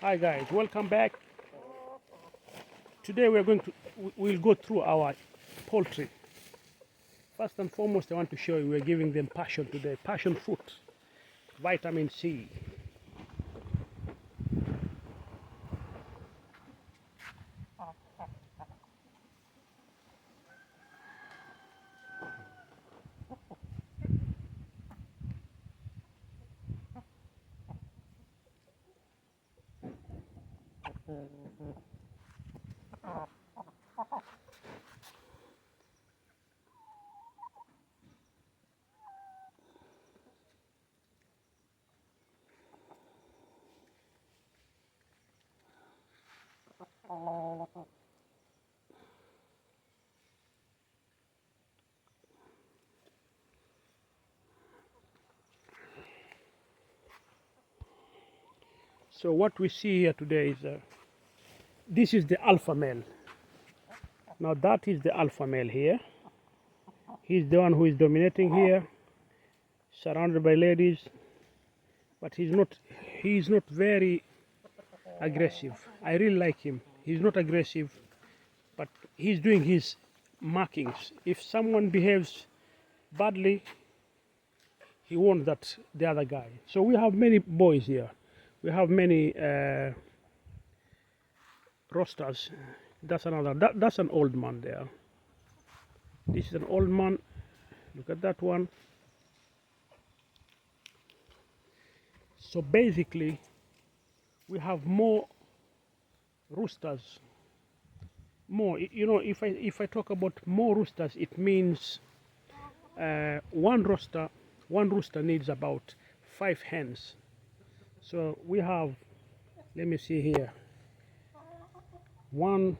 Hi guys, welcome back. Today we'll go through our poultry. First and foremost, I want to show you we're giving them passion today, passion fruit, vitamin C. So what we see here today is this is the alpha male. Now that is the alpha male here. He's the one who is dominating here, surrounded by ladies, but he's not very aggressive. I really like him. He's not aggressive, but he's doing his markings. If someone behaves badly, he wants that the other guy. So we have many boys here. We have many roosters. That's that's an old man there. This is an old man. Look at that one. So basically, we have more roosters. More, you know, if I talk about more roosters, it means one rooster needs about 5 hens. So we have, let me see here, 1,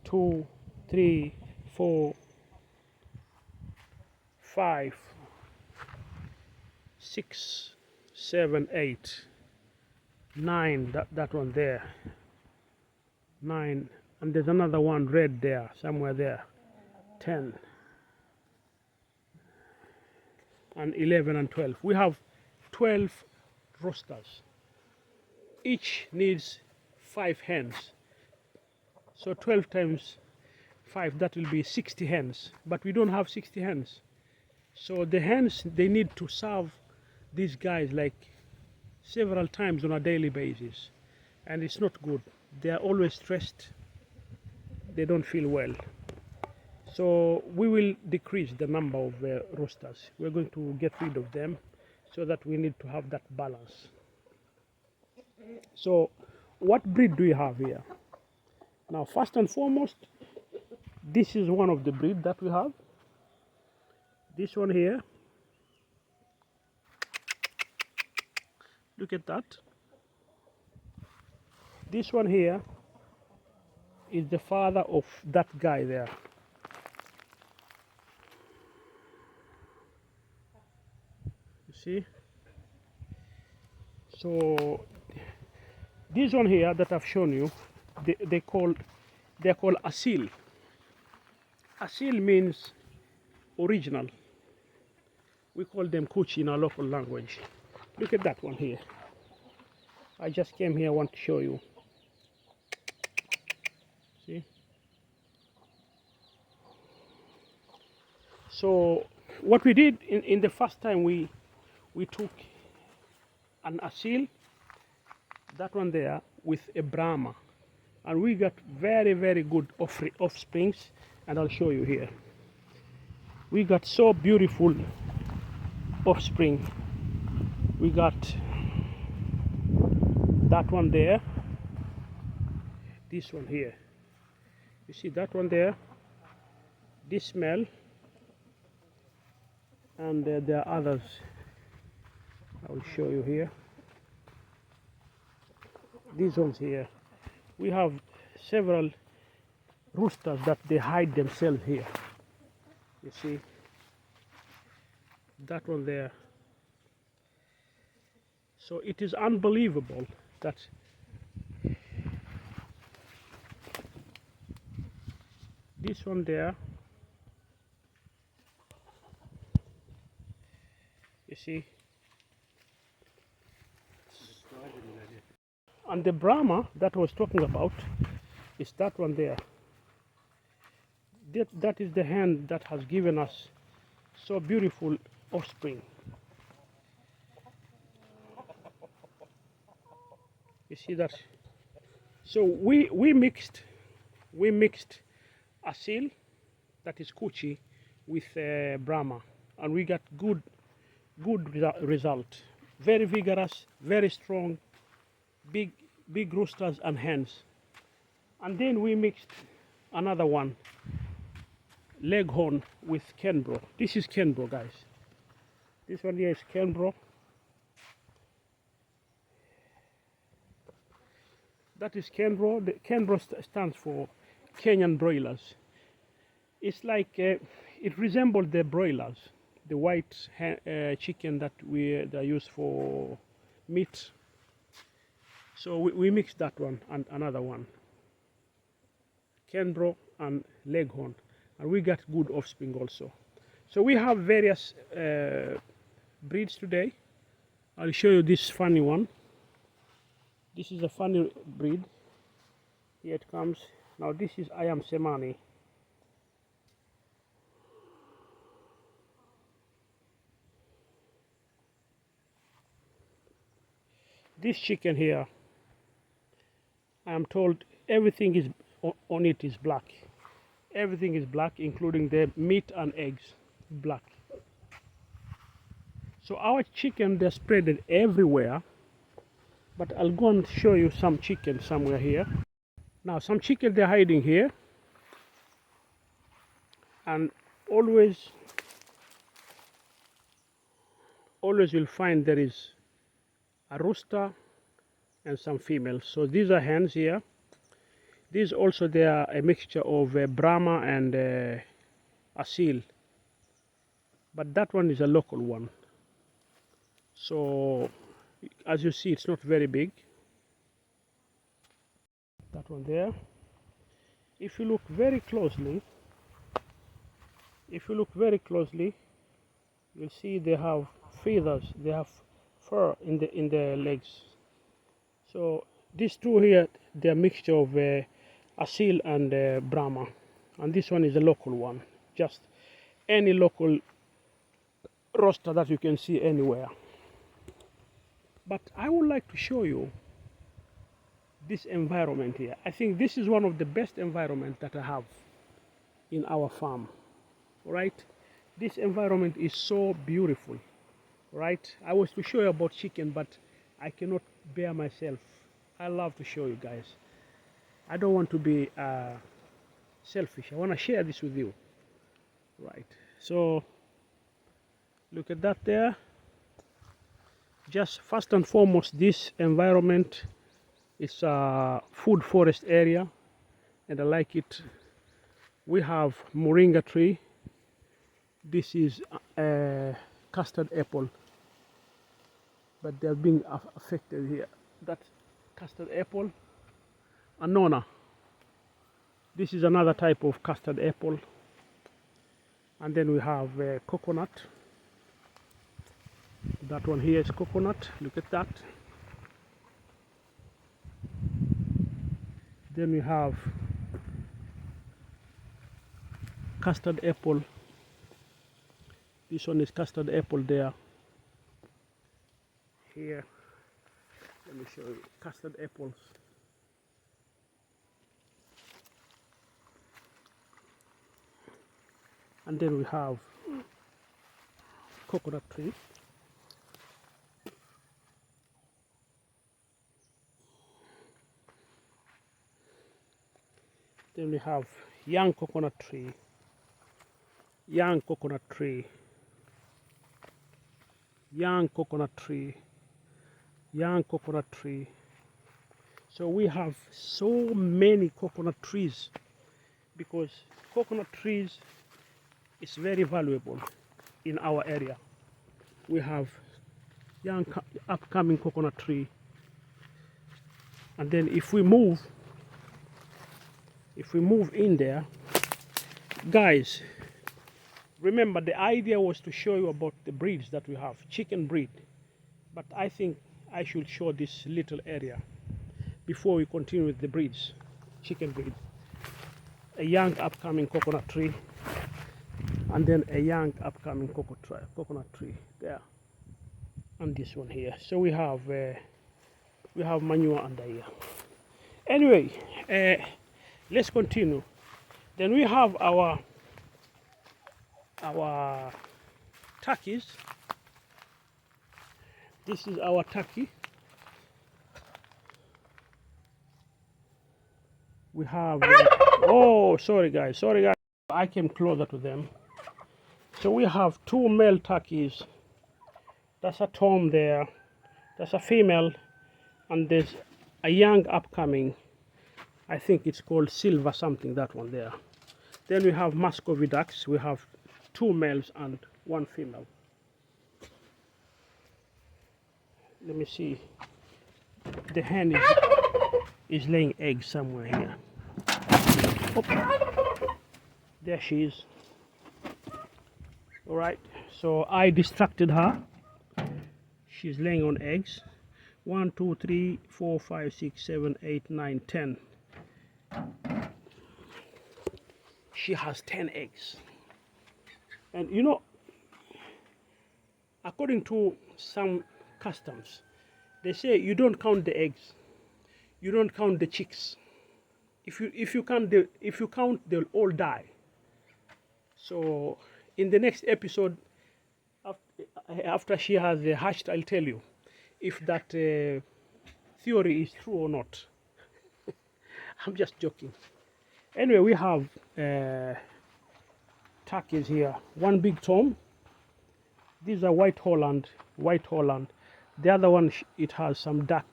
2, 3, 4, 5, 6, 7, 8, 9. That one there, 9, and there's another one red there somewhere there, 10, and 11 and 12. We have 12 roosters. Each needs 5 hens. So 12 times 5, that will be 60 hens. But we don't have 60 hens. So the hens, they need to serve these guys like several times on a daily basis. And it's not good. They are always stressed. They don't feel well. So we will decrease the number of roosters. We're going to get rid of them so that we need to have that balance. So what breed do we have here? Now first and foremost, this is one of the breed that we have. This one here. Look at that. This one here is the father of that guy there. You see? So this one here that I've shown you, they're called asil. Asil means original. We call them kuchi in our local language. Look at that one here. I just came here, I want to show you. See? So what we did in the first time, we took an asil, that one there, with a Brahma, and we got very, very good offsprings, and I'll show you here. We got so beautiful offspring. We got that one there, this one here. You see that one there, this male, and there are others. I will show you here. These ones here. We have several roosters that they hide themselves here. You see that one there. So it is unbelievable that this one there, you see, And the Brahma that I was talking about is that one there. That is the hen that has given us so beautiful offspring. You see that? So we mixed asil, that is Kuchi, with Brahma, and we got good result. Very vigorous, very strong, big roosters and hens. And then we mixed another one, Leghorn, with Kenbro. This is Kenbro, guys. This one here is Kenbro. That is Kenbro. The Kenbro stands for Kenyan broilers. It's like it resembles the broilers, the white chicken that they use for meat. So we mixed that one and another one, Kenbro and Leghorn, and we got good offspring also. So we have various breeds today. I'll show you this funny one. This is a funny breed. Here it comes. Now this is Ayam Semani. This chicken here, I am told everything is on it is black. Everything is black, including the meat and eggs, black. So our chicken, they're spread everywhere, but I'll go and show you some chicken somewhere here. Now some chicken, they're hiding here, and always you'll find there is a rooster and some females. So these are hens here. These also, they are a mixture of Brahma and Asil, but that one is a local one. So as you see, it's not very big. That one there. If you look very closely, you'll see they have feathers, they have fur in the legs. So these two here, they're a mixture of Asil and Brahma, and this one is a local one, just any local roster that you can see anywhere. But I would like to show you this environment here. I think this is one of the best environments that I have in our farm. Right? This environment is so beautiful. Right? I was to show you about chicken, but I cannot bear myself. I love to show you guys. I don't want to be selfish. I want to share this with you. Right? So look at that there. Just first and foremost, this environment is a food forest area, and I like it. We have moringa tree. This is a custard apple, but they're being affected here. That's custard apple. Annona. This is another type of custard apple. And then we have coconut. That one here is coconut. Look at that. Then we have custard apple. This one is custard apple there. Here, let me show you custard apples. And then we have coconut tree. Then we have young coconut tree, young coconut tree, young coconut tree, young coconut tree. So we have so many coconut trees because coconut trees is very valuable in our area. We have young upcoming coconut tree, and then if we move in there, guys, remember the idea was to show you about the breeds that we have, chicken breed, but I think I should show this little area. before we continue with the breeds, chicken breed. A young upcoming coconut tree, and then a young upcoming coconut tree there, and this one here. So we have manure under here. Anyway, let's continue. Then we have our turkeys. This is our turkey. We have oh, sorry guys, I came closer to them. So we have 2 male turkeys. That's a tom there, that's a female, and there's a young upcoming. I think it's called silver something, that one there. Then we have Muscovy ducks. We have 2 males and 1 female. Let me see. The hen is laying eggs somewhere here. Oh, there she is. All right, so I distracted her. She's laying on eggs. 1, 2, 3, 4, 5, 6, 7, 8, 9, 10. She has 10 eggs. And you know, according to some customs, they say you don't count the eggs, you don't count the chicks. If you count, they'll all die. So in the next episode, after she has hatched, I'll tell you if that theory is true or not. I'm just joking. Anyway, we have turkeys here. 1 big tom. These are white Holland. The other one, it has some dark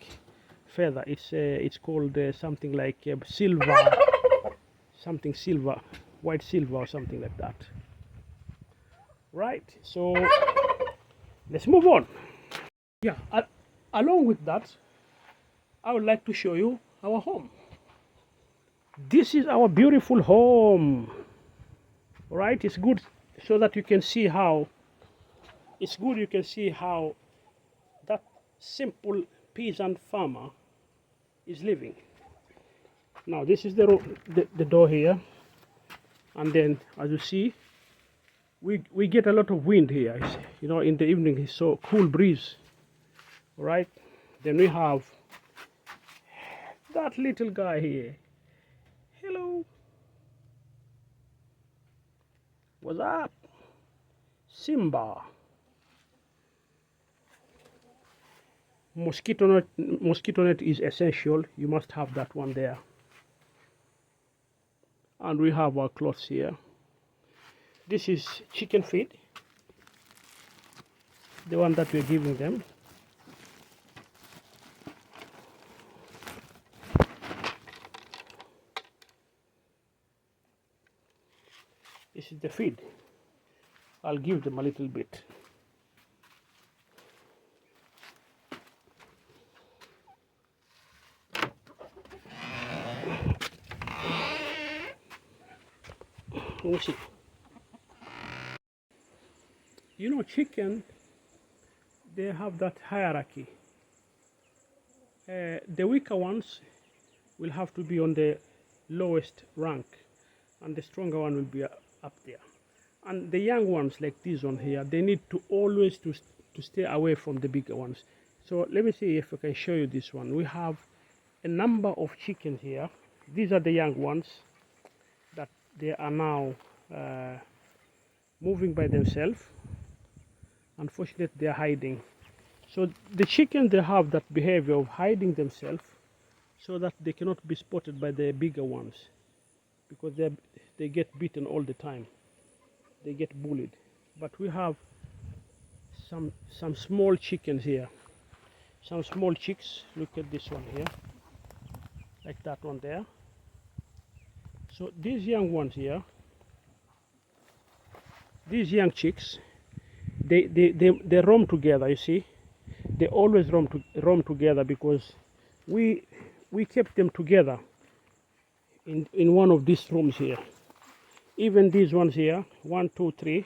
feather. It's called something like silver, white silver or something like that. Right. So let's move on. Yeah. Along with that, I would like to show you our home. This is our beautiful home. All right. It's good so that you can see how. It's good you can see how that simple peasant farmer is living. Now this is the door here, and then as you see, we get a lot of wind here. You know, in the evening it's so cool breeze. All right. Then we have that little guy here. Hello. What's up? Simba. Mosquito net is essential. You must have that one there. And we have our clothes here. This is chicken feed, the one that we're giving them. This is the feed. I'll give them a little bit. You know, chicken, they have that hierarchy. The weaker ones will have to be on the lowest rank, and the stronger one will be up there. And the young ones, like this one here, they need to always to stay away from the bigger ones. So let me see if I can show you this one. We have a number of chickens here. These are the young ones that they are now moving by themselves. Unfortunately, they are hiding. So the chickens, they have that behavior of hiding themselves so that they cannot be spotted by the bigger ones, because they get beaten all the time. They get bullied. But we have some small chickens here. Some small chicks. Look at this one here, like that one there. So these young ones here, these young chicks, they roam together. You see, they always roam together because we kept them together in one of these rooms here. Even these ones here, 1, 2, 3,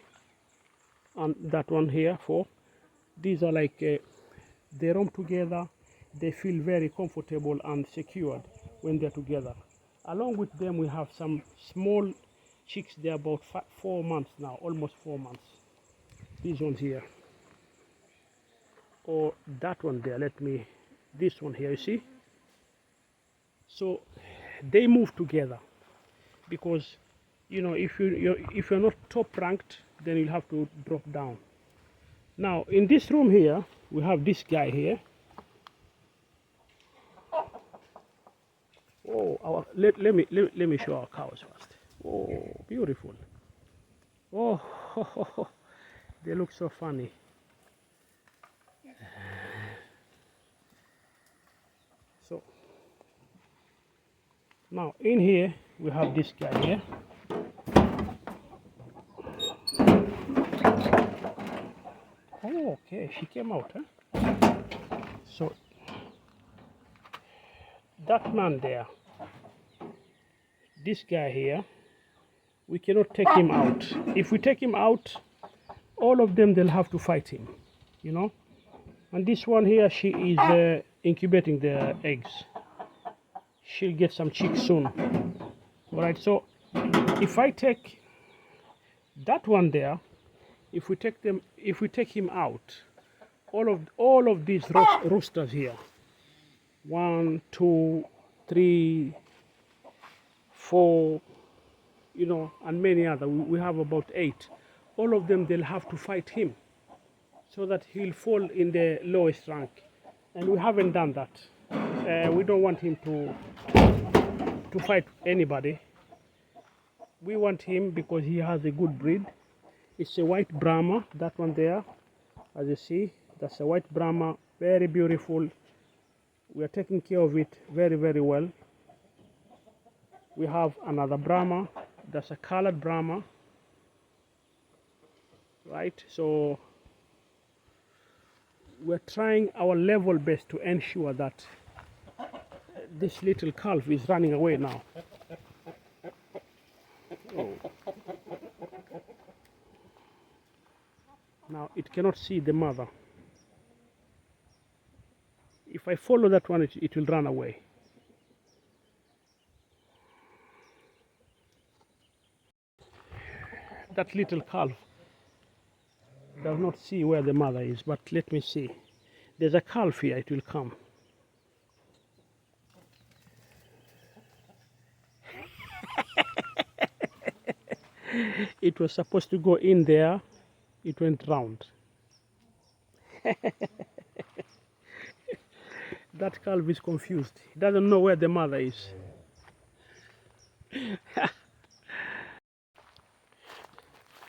and that one here, 4. These are like they roam together. they feel very comfortable and secured when they're together. Along with them, we have some small chicks. They're about 4 months now, almost 4 months. These ones here, or that one there. This one here, you see. So they move together because, you know, if you're not top ranked, then you'll have to drop down. Now in this room here, we have this guy here. Oh, let me show our cows first. Oh, beautiful. Oh, they look so funny. So now in here we have this guy here. Oh, okay, she came out, huh? So that man there, this guy here, we cannot take him out. If we take him out, all of them, they'll have to fight him, you know. And this one here, she is incubating the eggs. She'll get some chicks soon. All right, so if I take that one there, if we take him out, all of these roosters here, 1, 2, 3, 4, you know, and many other. We have about 8. All of them, they'll have to fight him so that he'll fall in the lowest rank. And we haven't done that. We don't want him to fight anybody. We want him because he has a good breed. It's a white Brahma, that one there, as you see. That's a white Brahma, very beautiful. We are taking care of it very, very well. We have another Brahma, that's a colored Brahma, right? So we're trying our level best to ensure that this little calf is running away now. Oh. Now it cannot see the mother. If I follow that one, it will run away. That little calf does not see where the mother is, but let me see. There's a calf here, it will come. It was supposed to go in there, it went round. That calf is confused. He doesn't know where the mother is.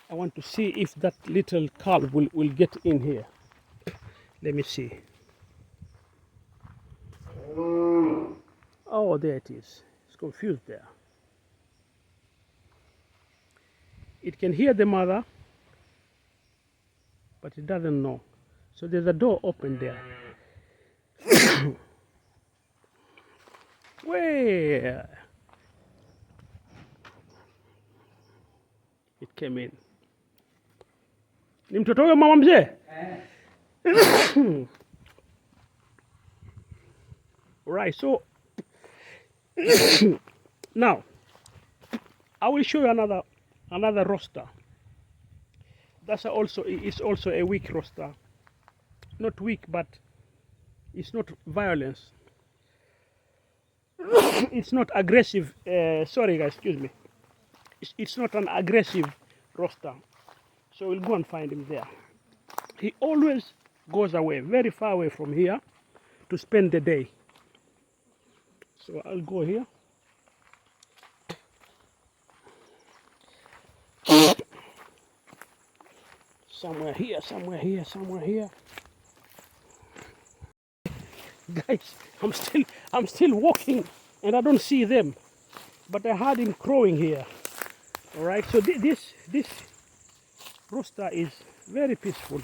I want to see if that little calf will get in here. Let me see. Oh, there it is. It's confused there. It can hear the mother, but it doesn't know. So there's a door open there. Where? It came in. Ni mtoto huyo mama mzee? Right, so now I will show you another roster. It's also a weak roster. Not weak, but it's not violence. It's not aggressive. Sorry guys, excuse me. It's not an aggressive roster. So we'll go and find him there. He always goes away, very far away from here, to spend the day. So I'll go here. Somewhere here, somewhere here, somewhere here. Guys, I'm still walking and I don't see them, but I heard him crowing here. All right, so this rooster is very peaceful.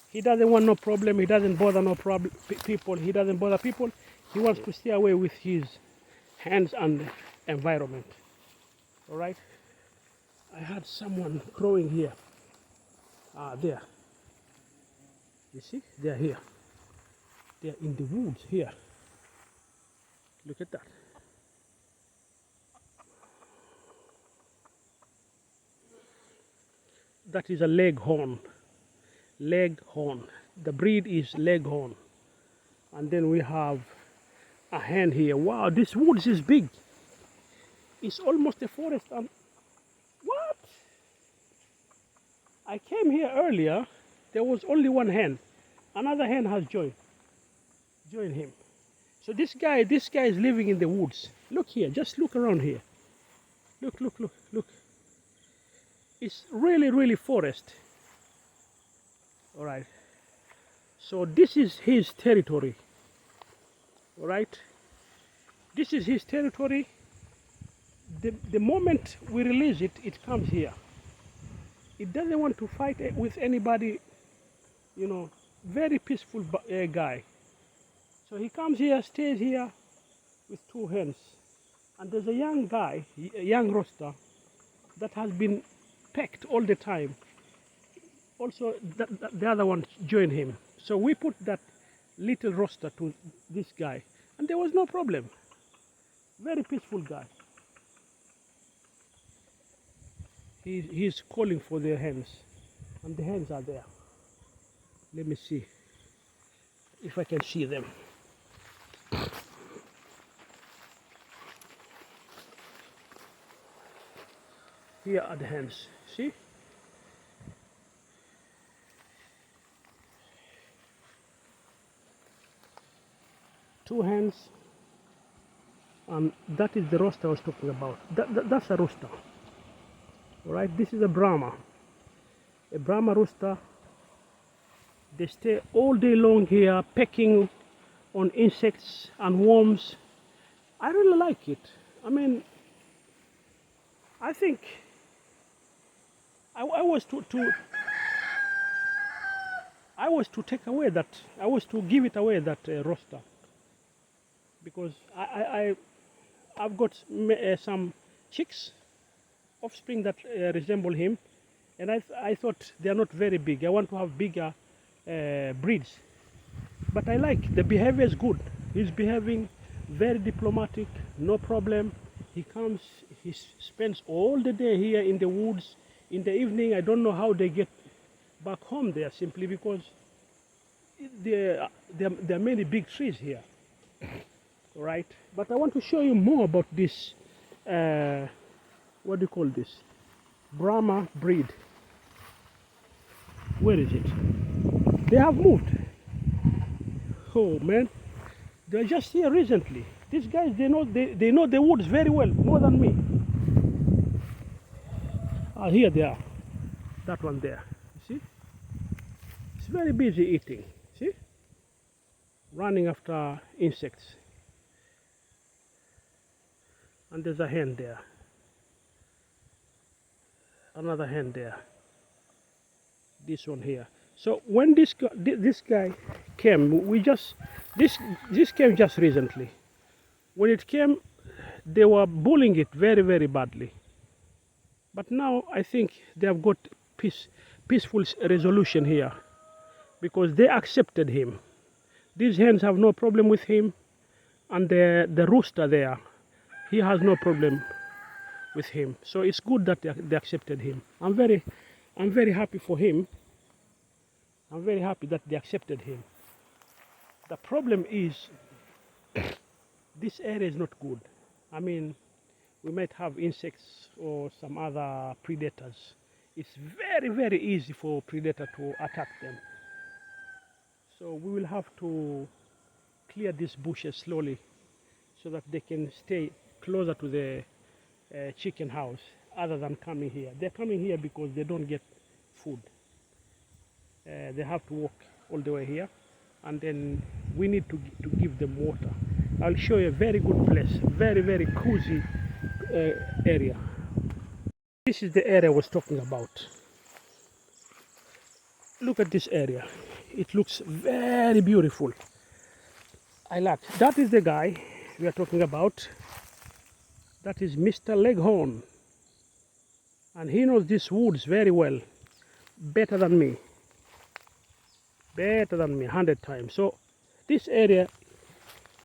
He doesn't want no problem. He doesn't bother people. He doesn't bother people. He wants to stay away with his hands and environment. All right. I had someone crowing here. There. You see, they're here. They're in the woods here. Look at that. That is a leghorn. Leghorn. The breed is leghorn. And then we have a hen here. Wow, this woods is big. It's almost a forest. And what? I came here earlier. There was only one hen. Another hen has joined him. So this guy is living in the woods. Look here, just look around here. Look. It's really forest. All right. So this is his territory. All right. This is his territory. The moment we release it, it comes here. It doesn't want to fight with anybody, you know, very peaceful guy. So he comes here, stays here with two hens. And there's a young guy, a young rooster, that has been pecked all the time. Also, the other one joined him. So we put that little rooster to this guy, and there was no problem. Very peaceful guy. He's calling for the hens, and the hens are there. Let me see if I can see them. Here are the hens. See? Two hens, and that is the rooster I was talking about. That's a rooster. All right, this is a Brahma rooster. They stay all day long here, pecking on insects and worms. I really like it. I mean, I think I was to take away that. I was to give it away, that rooster, because I've got some chicks, offspring that resemble him, and I thought they are not very big. I want to have bigger breeds, but I like the behavior is good. He's behaving very diplomatic, no problem. He comes, he spends all the day here in the woods. In the evening, I don't know how they get back home there, simply because there are many big trees here. Right, but I want to show you more about this, what do you call this, Brahma breed. Where is it? They have moved. Oh man, they're just here recently. These guys, they know the woods very well, more than me. Ah, here they are. That one there. You see? It's very busy eating. See? Running after insects. And there's a hen there. Another hen there. This one here. So when this guy came, this came just recently. When it came, they were bullying it very badly. But now I think they have got peaceful resolution here, because they accepted him. These hens have no problem with him, and the rooster there, he has no problem with him. So it's good that they accepted him. I'm very happy for him. I'm very happy that they accepted him. The problem is this area is not good. I mean, we might have insects or some other predators. It's very easy for predator to attack them. So we will have to clear these bushes slowly so that they can stay closer to the chicken house, other than coming here. They're coming here because they don't get food. They have to walk all the way here, and then we need to give them water. I'll show you a very good place, very cozy area. This is the area I was talking about. Look at this area. It looks very beautiful. I like. That is the guy we are talking about. That is Mr. Leghorn, and he knows these woods very well, better than me 100 times. So this area